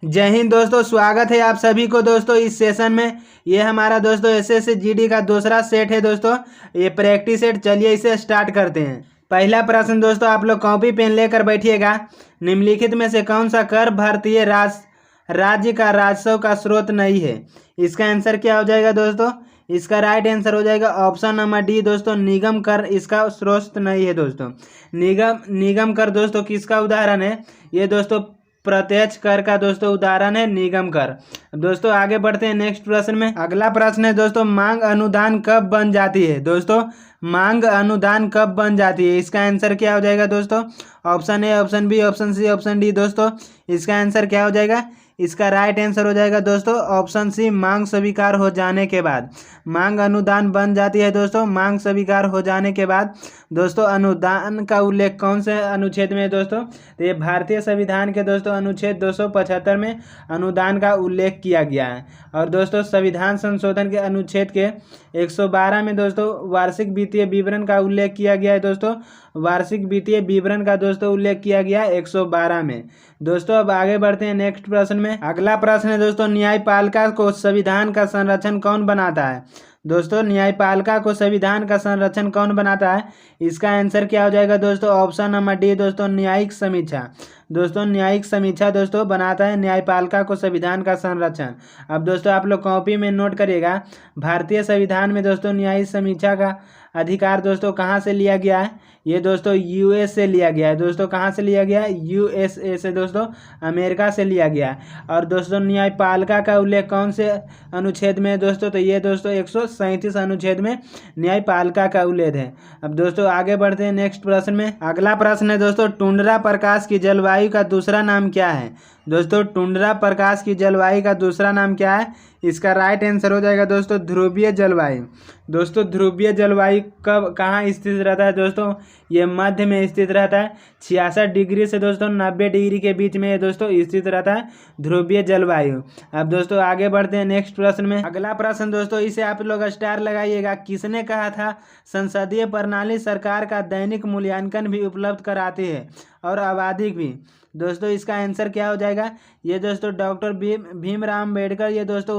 जय हिंद दोस्तों, स्वागत है आप सभी को दोस्तों इस सेशन में। ये हमारा दोस्तों एसएससी जीडी का दूसरा सेट है दोस्तों, ये प्रैक्टिस सेट। चलिए इसे स्टार्ट करते हैं। पहला प्रश्न दोस्तों, आप लोग कॉपी पेन लेकर बैठिएगा। निम्नलिखित में से कौन सा कर भारतीय राज्य का राजस्व का स्रोत नहीं है? इसका आंसर क्या हो जाएगा दोस्तों? इसका राइट आंसर हो जाएगा ऑप्शन नंबर डी दोस्तों, निगम कर इसका स्रोत नहीं है दोस्तों। निगम कर दोस्तों किसका उदाहरण है? ये दोस्तों प्रत्यक्ष कर का दोस्तों उदाहरण है निगम कर। दोस्तों आगे बढ़ते हैं नेक्स्ट प्रश्न में। अगला प्रश्न है दोस्तों, मांग अनुदान कब बन जाती है? दोस्तों मांग अनुदान कब बन जाती है? इसका आंसर क्या हो जाएगा दोस्तों? Option A, option B, option C, option D. दोस्तों इसका आंसर क्या हो जाएगा? इसका राइट आंसर हो जाएगा दोस्तों ऑप्शन सी, मांग स्वीकार हो जाने के बाद मांग अनुदान बन जाती है दोस्तों। मांग स्वीकार हो जाने के बाद दोस्तों अनुदान का उल्लेख कौन से अनुच्छेद में है दोस्तों? तो ये भारतीय संविधान के दोस्तों अनुच्छेद 275 में अनुदान का उल्लेख किया गया है। और दोस्तों संविधान संशोधन के अनुच्छेद के 112 में दोस्तों वार्षिक वित्तीय विवरण का उल्लेख किया गया है दोस्तों। वार्षिक वित्तीय विवरण का दोस्तों उल्लेख किया गया है 112 में। दोस्तों अब आगे बढ़ते हैं नेक्स्ट प्रश्न में। अगला प्रश्न है दोस्तों, न्यायपालिका को संविधान का संरक्षण कौन बनाता है? दोस्तों न्यायपालिका को संविधान का संरक्षण कौन बनाता है? इसका आंसर क्या हो जाएगा दोस्तों? ऑप्शन नंबर डी दोस्तों, न्यायिक समीक्षा। दोस्तों न्यायिक समीक्षा दोस्तों बनाता है न्यायपालिका को संविधान का संरक्षण। अब दोस्तों आप लोग कॉपी में नोट करिएगा, भारतीय संविधान में दोस्तों न्यायिक समीक्षा का अधिकार दोस्तों कहाँ से लिया गया है? ये दोस्तों यूएस से लिया गया है दोस्तों। कहाँ से लिया गया है? यूएसए से दोस्तों, अमेरिका से लिया गया है। और दोस्तों न्यायपालिका का उल्लेख कौन से अनुच्छेद में है दोस्तों? तो ये दोस्तों 137 अनुच्छेद में न्यायपालिका का उल्लेख है। अब दोस्तों आगे बढ़ते हैं नेक्स्ट प्रश्न में। अगला प्रश्न है दोस्तों, टुंड्रा प्रकाश की जलवायु का दूसरा नाम क्या है? दोस्तों टुंड्रा प्रकाश की जलवायु का दूसरा नाम क्या है? इसका राइट आंसर हो जाएगा दोस्तों ध्रुवीय जलवायु। दोस्तों ध्रुवीय जलवायु कब कहाँ स्थित रहता है दोस्तों? ये मध्य में स्थित रहता है। 66 डिग्री से दोस्तों 90 डिग्री के बीच में दोस्तों स्थित रहता है ध्रुवीय जलवायु। अब दोस्तों आगे बढ़ते हैं नेक्स्ट प्रश्न में। अगला प्रश्न दोस्तों, इसे आप लोग स्टार लगाइएगा। किसने कहा था संसदीय प्रणाली सरकार का दैनिक मूल्यांकन भी उपलब्ध कराती है और आवधिक भी? दोस्तों इसका आंसर क्या हो जाएगा? ये दोस्तों डॉक्टर भीमराव अम्बेडकर ये दोस्तों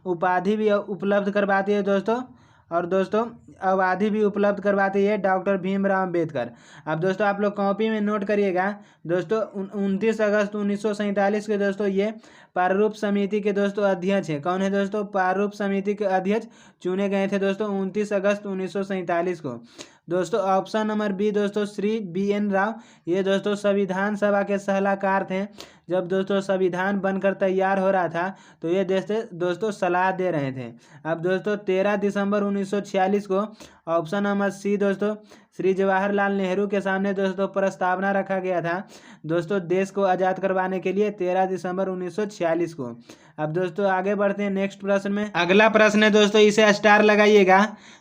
उपाधि भी उपलब्ध करवाती है दोस्तों। और दोस्तों अवधि भी उपलब्ध करवाती है डॉक्टर भीमराव अम्बेडकर। अब दोस्तों आप लोग कॉपी में नोट करिएगा दोस्तों, 29 अगस्त 1947 के दोस्तों ये प्रारूप समिति के दोस्तों अध्यक्ष है। कौन है दोस्तों? प्रारूप समिति के अध्यक्ष चुने गए थे दोस्तों 29 अगस्त 1947 को। दोस्तों ऑप्शन नंबर बी दोस्तों, श्री BN राव ये दोस्तों संविधान सभा के सलाहकार थे। जब दोस्तों संविधान बनकर तैयार हो रहा था तो ये दोस्तों सलाह दे रहे थे। अब दोस्तों 13 दिसंबर 1946 को ऑप्शन नंबर सी दोस्तों, श्री जवाहरलाल नेहरू के सामने दोस्तों प्रस्तावना रखा गया था दोस्तों देश को आज़ाद करवाने के लिए 13 दिसंबर 1946 को। अब दोस्तों आगे बढ़ते हैं नेक्स्ट प्रश्न में। अगला प्रश्न है दोस्तों, इसे स्टार लगाइएगा।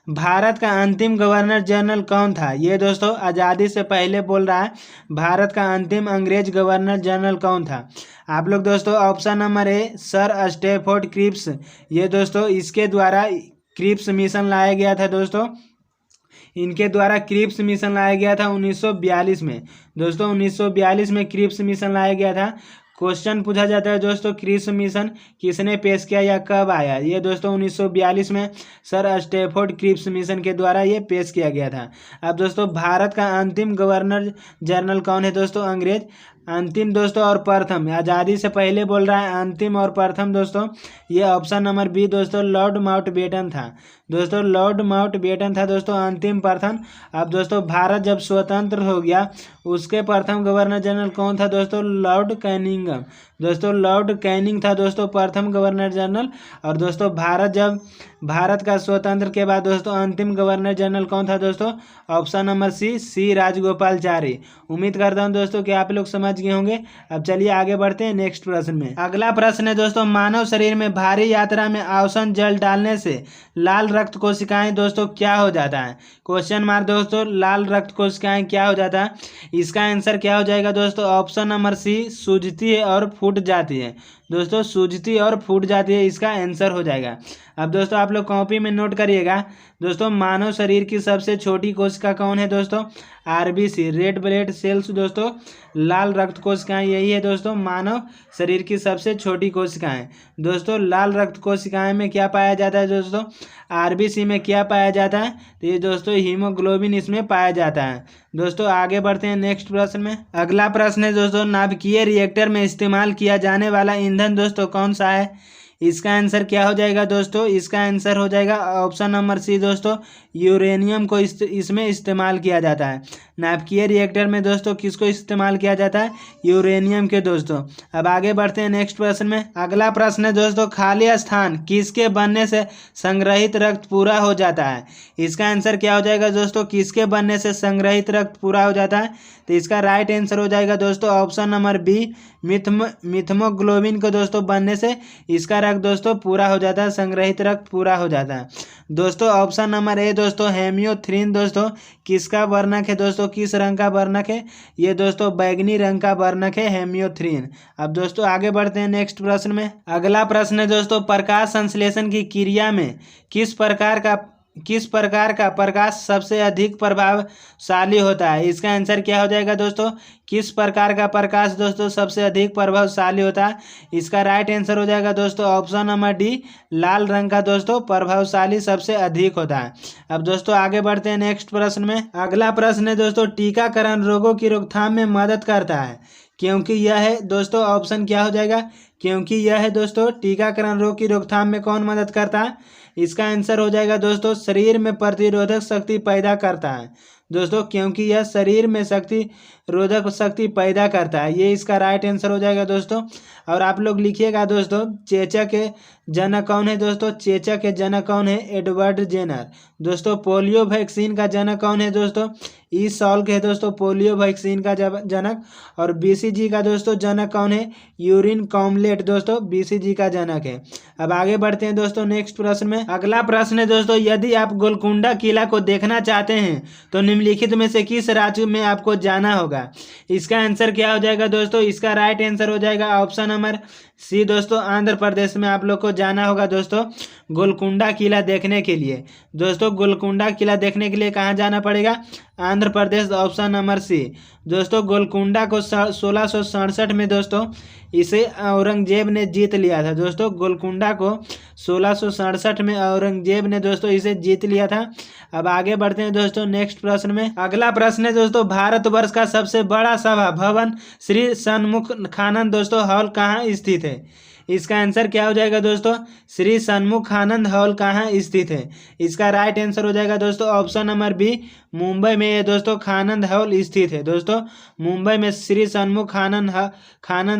भारत का अंतिम गवर्नर जनरल कौन था? ये दोस्तों आज़ादी से पहले बोल रहा है, भारत का अंतिम अंग्रेज गवर्नर जनरल कौन था? आप लोग दोस्तों option number A, sir Stafford Cripps ये दोस्तों इसके द्वारा क्रिप्स मिशन लाया गया था दोस्तों। इनके द्वारा क्रिप्स मिशन लाया गया था 1942 में दोस्तों। 1942 में क्रिप्स मिशन लाया गया था। क्वेश्चन पूछा जाता है दोस्तों, क्रिप्स मिशन किसने पेश किया या कब आया? ये दोस्तों 1942 में सर स्टैफोर्ड क्रिप्स मिशन के द्वारा ये पेश किया गया था। अब दोस्तों भारत का अंतिम गवर्नर जनरल कौन है दोस्तों? अंग्रेज। अंतिम दोस्तों और प्रथम, आज़ादी से पहले बोल रहा है अंतिम और प्रथम दोस्तों, ये ऑप्शन नंबर बी दोस्तों लॉर्ड माउंटबेटन था दोस्तों। लॉर्ड माउंटबेटन था दोस्तों अंतिम प्रथम। अब दोस्तों भारत जब स्वतंत्र हो गया उसके प्रथम गवर्नर जनरल कौन था दोस्तों? लॉर्ड कैनिंगम दोस्तों। लॉर्ड कैनिंग था दोस्तों प्रथम गवर्नर जनरल। और दोस्तों भारत का स्वतंत्र के बाद दोस्तों अंतिम गवर्नर जनरल कौन था दोस्तों? Option number C Rajagopalachari. उम्मीद करता हूं दोस्तों कि आप लोग समझ गए होंगे। अब चलिए आगे बढ़ते हैं नेक्स्ट प्रश्न में। अगला प्रश्न है दोस्तों, मानव शरीर में भारी यात्रा में आवश्यक जल डालने से लाल रक्त कोशिकाएं दोस्तों क्या हो जाता है? क्वेश्चन मार्क दोस्तों, लाल रक्त कोशिकाएं क्या हो जाता है? इसका आंसर क्या हो जाएगा दोस्तों? ऑप्शन नंबर सी, सूजती है और फूट जाती है दोस्तों। सूजती और फूट जाती है इसका आंसर हो जाएगा। अब दोस्तों आप लोग कॉपी में नोट करिएगा दोस्तों, मानव शरीर की सबसे छोटी कोशिका कौन है दोस्तों? आरबीसी, रेड ब्लड सेल्स दोस्तों, लाल रक्त कोशिकाएं, यही है दोस्तों मानव शरीर की सबसे छोटी कोशिकाएं। दोस्तों लाल रक्त कोशिकाएं में क्या पाया जाता है दोस्तों? आरबीसी में क्या पाया जाता है? तो ये दोस्तों हीमोग्लोबिन इसमें पाया जाता है। दोस्तों आगे बढ़ते हैं नेक्स्ट प्रश्न में। अगला प्रश्न है दोस्तों, नाभिकीय रिएक्टर में इस्तेमाल किया जाने वाला ईंधन दोस्तों कौन सा है? इसका आंसर क्या हो जाएगा दोस्तों? इसका आंसर हो जाएगा ऑप्शन नंबर सी दोस्तों, यूरेनियम को इसमें इस्तेमाल किया जाता है। नाभिकीय रिएक्टर में दोस्तों किसको इस्तेमाल किया जाता है? यूरेनियम के दोस्तों। अब आगे बढ़ते हैं नेक्स्ट प्रश्न में। अगला प्रश्न है दोस्तों, खाली स्थान किसके बनने से संग्रहित रक्त पूरा हो जाता है? इसका आंसर क्या हो जाएगा दोस्तों? किसके बनने से संग्रहित रक्त पूरा हो जाता है? तो इसका राइट आंसर हो जाएगा दोस्तों ऑप्शन नंबर बी, मिथमोग्लोबिन को दोस्तों बनने से इसका रक्त दोस्तों पूरा हो जाता है, संग्रहित रक्त पूरा हो जाता है। दोस्तों ऑप्शन नंबर ए दोस्तों, हेमियोथ्रिन दोस्तों किसका वर्णक है दोस्तों? किस रंग का वर्णक है? ये दोस्तों बैगनी रंग का वर्णक है हेमियोथ्रिन। अब दोस्तों आगे बढ़ते हैं नेक्स्ट प्रश्न में। अगला प्रश्न है दोस्तों, प्रकाश संश्लेषण की क्रिया में किस प्रकार का प्रकाश सबसे अधिक प्रभावशाली होता है? इसका आंसर क्या हो जाएगा दोस्तों? किस प्रकार का प्रकाश दोस्तों सबसे अधिक प्रभावशाली होता है? इसका राइट आंसर हो जाएगा दोस्तों ऑप्शन नंबर डी, लाल रंग का दोस्तों प्रभावशाली सबसे अधिक होता है। अब दोस्तों आगे बढ़ते हैं नेक्स्ट प्रश्न में। अगला प्रश्न है दोस्तों, टीकाकरण रोगों की रोकथाम में मदद करता है क्योंकि यह है दोस्तों, ऑप्शन क्या हो जाएगा? क्योंकि यह है दोस्तों, टीकाकरण रोग की रोकथाम में कौन मदद करता है? इसका आंसर हो जाएगा दोस्तों, शरीर में प्रतिरोधक शक्ति पैदा करता है दोस्तों, क्योंकि यह शरीर में रोधक शक्ति पैदा करता है। ये इसका राइट आंसर हो जाएगा दोस्तों। और आप लोग लिखिएगा दोस्तों, चेचक के जनक कौन है दोस्तों? चेचक के जनक कौन है? Edward Jenner. दोस्तों पोलियो वैक्सीन का जनक कौन है दोस्तों? ई सॉल्क है दोस्तों पोलियो वैक्सीन का जनक। और बीसीजी का दोस्तों जनक कौन है? यूरिन कॉम्प्लेट दोस्तों बीसीजी का जनक है। अब आगे बढ़ते हैं दोस्तों नेक्स्ट प्रश्न में। अगला प्रश्न है दोस्तों, यदि आप गोलकुंडा किला को देखना चाहते हैं तो निम्नलिखित में से किस राज्य में आपको जाना होगा? इसका आंसर क्या हो जाएगा दोस्तों? इसका राइट आंसर हो जाएगा ऑप्शन नंबर सी दोस्तों, आंध्र प्रदेश में आप लोग को जाना होगा दोस्तों गोलकुंडा किला देखने के लिए। दोस्तों गोलकुंडा किला देखने के लिए कहाँ जाना पड़ेगा? आंध्र प्रदेश, ऑप्शन नंबर सी। दोस्तों गोलकुंडा को 1667 में दोस्तों इसे औरंगजेब ने जीत लिया था। दोस्तों गोलकुंडा को 1667 में औरंगजेब ने दोस्तों इसे जीत लिया था। अब आगे बढ़ते हैं दोस्तों नेक्स्ट प्रश्न में। अगला प्रश्न है दोस्तों, भारतवर्ष का सबसे बड़ा सभा भवन श्री सन्मुखानंद दोस्तों हॉल कहाँ स्थित है? इसका आंसर क्या हो जाएगा दोस्तों? श्री सन्मुखानंद हॉल कहाँ स्थित है? इसका राइट आंसर हो जाएगा दोस्तों ऑप्शन नंबर बी, मुंबई में ये दोस्तों खानंद हॉल स्थित है। दोस्तों मुंबई में श्री सन्मुखानंद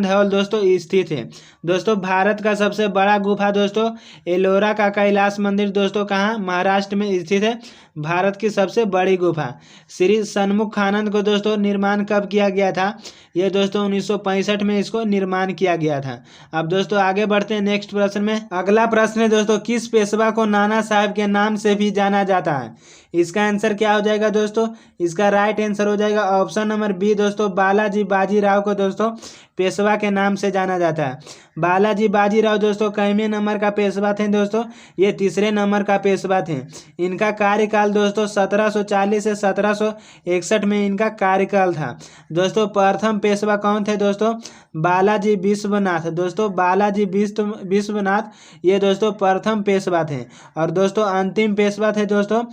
हॉल दोस्तों स्थित है। दोस्तों भारत का सबसे बड़ा गुफा दोस्तों एलोरा का कैलाश मंदिर दोस्तों कहाँ? महाराष्ट्र में स्थित है। भारत की सबसे बड़ी गुफा श्री सन्मुखानंद को दोस्तों निर्माण कब किया गया था? ये दोस्तों 1965 में इसको निर्माण किया गया था। अब दोस्तों आगे बढ़ते हैं नेक्स्ट प्रश्न में। अगला प्रश्न है दोस्तों, किस पेशवा को नाना साहब के नाम से भी जाना जाता है? इसका आंसर क्या हो जाएगा दोस्तों? इसका राइट आंसर हो जाएगा ऑप्शन नंबर बी दोस्तों, बालाजी बाजीराव को दोस्तों पेशवा के नाम से जाना जाता है। बालाजी बाजीराव दोस्तों कितने नंबर का पेशवा थे दोस्तों? ये तीसरे नंबर का पेशवा थे। इनका कार्यकाल दोस्तों 1740 से 1761 में इनका कार्यकाल था। दोस्तों प्रथम पेशवा कौन थे दोस्तों? बालाजी विश्वनाथ। दोस्तों बालाजी विश्वनाथ ये दोस्तों प्रथम पेशवा थे। और दोस्तों अंतिम पेशवा थे दोस्तों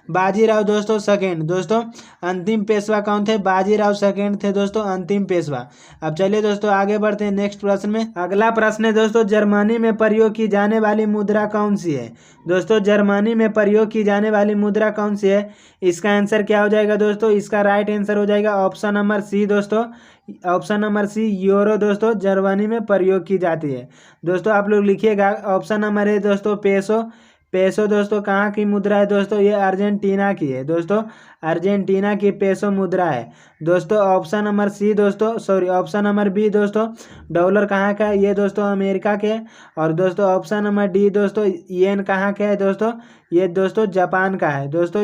बाजीराव दोस्तों सेकेंड। दोस्तों अंतिम पेशवा कौन थे? बाजीराव सेकेंड थे दोस्तों अंतिम पेशवा। अब चलिए दोस्तों आगे बढ़ते हैं नेक्स्ट प्रश्न में। अगला प्रश्न है दोस्तों, जर्मनी में प्रयोग की जाने वाली मुद्रा कौन सी है? दोस्तों जर्मनी में प्रयोग की जाने वाली मुद्रा कौन सी है? इसका आंसर क्या हो जाएगा दोस्तों? इसका राइट आंसर हो जाएगा ऑप्शन नंबर सी दोस्तों, ऑप्शन नंबर सी यूरो दोस्तों जर्मनी में प्रयोग की जाती है। दोस्तों आप लोग लिखिएगा ऑप्शन नंबर ए दोस्तों पेसो। पेसो दोस्तों कहाँ की मुद्रा है दोस्तों? ये अर्जेंटीना की है। दोस्तों अर्जेंटीना की पेसो मुद्रा है। दोस्तों ऑप्शन नंबर सी दोस्तों ऑप्शन नंबर बी दोस्तों डॉलर कहाँ का है, ये दोस्तों अमेरिका के। और दोस्तों ऑप्शन नंबर डी दोस्तों येन कहाँ का है दोस्तों, ये दोस्तों जापान का है। दोस्तों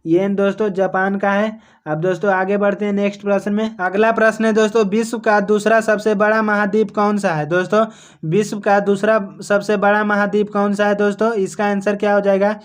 येन दोस्तों जापान का है। अब दोस्तों आगे बढ़ते हैं नेक्स्ट प्रश्न में। अगला प्रश्न है दोस्तों, विश्व का दूसरा सबसे बड़ा महाद्वीप कौन सा है। दोस्तों विश्व का दूसरा सबसे बड़ा महाद्वीप कौन सा है दोस्तों, इसका आंसर क्या हो जाएगा।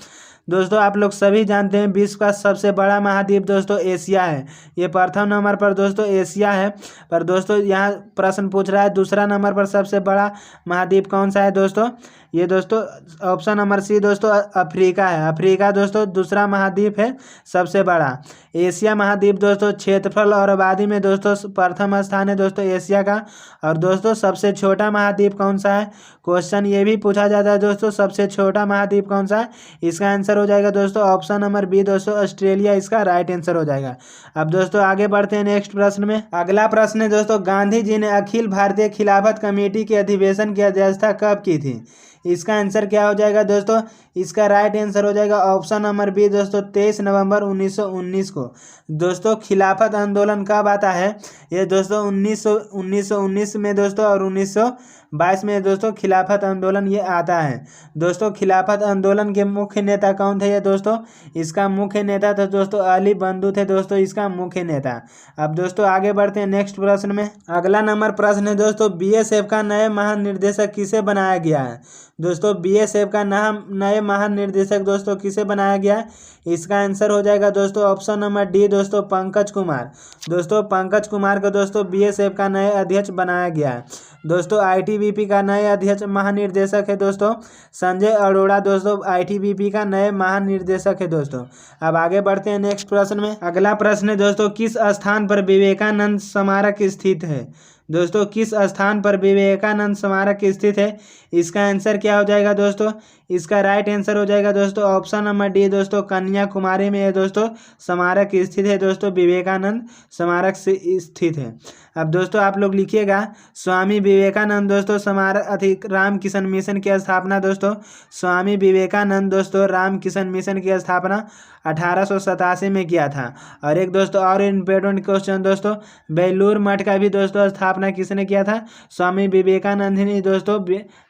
दोस्तों आप लोग सभी जानते हैं विश्व का सबसे बड़ा महाद्वीप दोस्तों एशिया है। ये प्रथम नंबर पर दोस्तों एशिया है। पर दोस्तों यहाँ प्रश्न पूछ रहा है दूसरा नंबर पर सबसे बड़ा महाद्वीप कौन सा है दोस्तों, ये दोस्तों ऑप्शन नंबर सी दोस्तों अफ्रीका है। अफ्रीका दोस्तों दूसरा महाद्वीप है सबसे बड़ा। एशिया महाद्वीप दोस्तों क्षेत्रफल और आबादी में दोस्तों प्रथम स्थान है दोस्तों एशिया का। और दोस्तों सबसे छोटा महाद्वीप कौन सा है, क्वेश्चन ये भी पूछा जाता है दोस्तों सबसे छोटा महाद्वीप कौन सा है, इसका आंसर हो जाएगा दोस्तों ऑप्शन नंबर बी दोस्तों ऑस्ट्रेलिया, इसका राइट आंसर हो जाएगा। अब दोस्तों आगे बढ़ते हैं नेक्स्ट प्रश्न में। अगला प्रश्न है दोस्तों, गांधी जी ने अखिल भारतीय खिलाफत कमेटी के अधिवेशन की अध्यक्षता कब की थी, इसका आंसर क्या हो जाएगा दोस्तों, इसका राइट आंसर हो जाएगा ऑप्शन नंबर बी दोस्तों 23 नवंबर 1919 को। दोस्तों खिलाफत आंदोलन कब आता है, ये दोस्तों 1919 में दोस्तों और 1922 में दोस्तों खिलाफत आंदोलन ये आता है। दोस्तों खिलाफत आंदोलन के मुख्य नेता कौन थे ये दोस्तों, इसका मुख्य नेता था दोस्तों अली बंधु थे दोस्तों इसका मुख्य नेता। अब दोस्तों आगे बढ़ते हैं नेक्स्ट प्रश्न में। अगला नंबर प्रश्न है दोस्तों, बीएसएफ का नए महानिर्देशक किसे बनाया गया है। दोस्तों बीएसएफ का नए महानिर्देशक दोस्तों किसे बनाया गया है, इसका आंसर हो जाएगा दोस्तों ऑप्शन नंबर डी दोस्तों पंकज कुमार। दोस्तों पंकज कुमार को दोस्तों बीएसएफ का नए अध्यक्ष बनाया गया है। दोस्तों आईटीबीपी का नए अध्यक्ष महानिर्देशक है दोस्तों संजय अरोड़ा, दोस्तों आईटीबीपी का नए महानिर्देशक है दोस्तों। अब आगे बढ़ते हैं नेक्स्ट प्रश्न में। अगला प्रश्न है दोस्तों, किस स्थान पर विवेकानंद स्मारक स्थित है। दोस्तों किस स्थान पर विवेकानंद स्मारक स्थित है, इसका आंसर क्या हो जाएगा दोस्तों, इसका राइट आंसर हो जाएगा दोस्तों ऑप्शन नंबर डी दोस्तों कन्याकुमारी में है दोस्तों स्मारक स्थित है दोस्तों विवेकानंद स्मारक से स्थित है। अब दोस्तों आप लोग लिखिएगा, स्वामी विवेकानंद दोस्तों स्मारक राम किशन मिशन की स्थापना दोस्तों स्वामी विवेकानंद दोस्तों राम किशन मिशन की स्थापना 1887 में किया था। और एक दोस्तों और इम्पोर्टेंट क्वेश्चन दोस्तों, बेलूर मठ का भी दोस्तों स्थापना किसने किया था, स्वामी विवेकानंद ने दोस्तों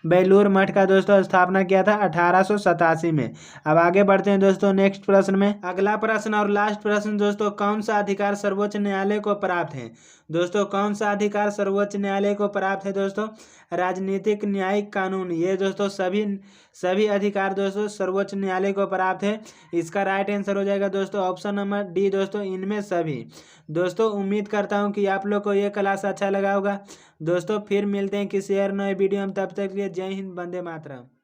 बेलूर मठ का दोस्तों स्थापना किया था 1887 में। अब आगे बढ़ते हैं दोस्तों नेक्स्ट प्रश्न में। अगला प्रश्न और लास्ट प्रश्न दोस्तों, कौन सा अधिकार सर्वोच्च न्यायालय को प्राप्त है। दोस्तों कौन सा अधिकार सर्वोच्च न्यायालय को प्राप्त है दोस्तों, राजनीतिक न्यायिक कानून, ये दोस्तों सभी अधिकार दोस्तों सर्वोच्च न्यायालय को प्राप्त है। इसका राइट आंसर हो जाएगा दोस्तों ऑप्शन नंबर डी दोस्तों इनमें सभी। दोस्तों उम्मीद करता हूं कि आप लोग को ये क्लास अच्छा लगा होगा। दोस्तों फिर मिलते हैं किसी और नए वीडियो में, तब तक के लिए जय हिंद, वंदे मातरम।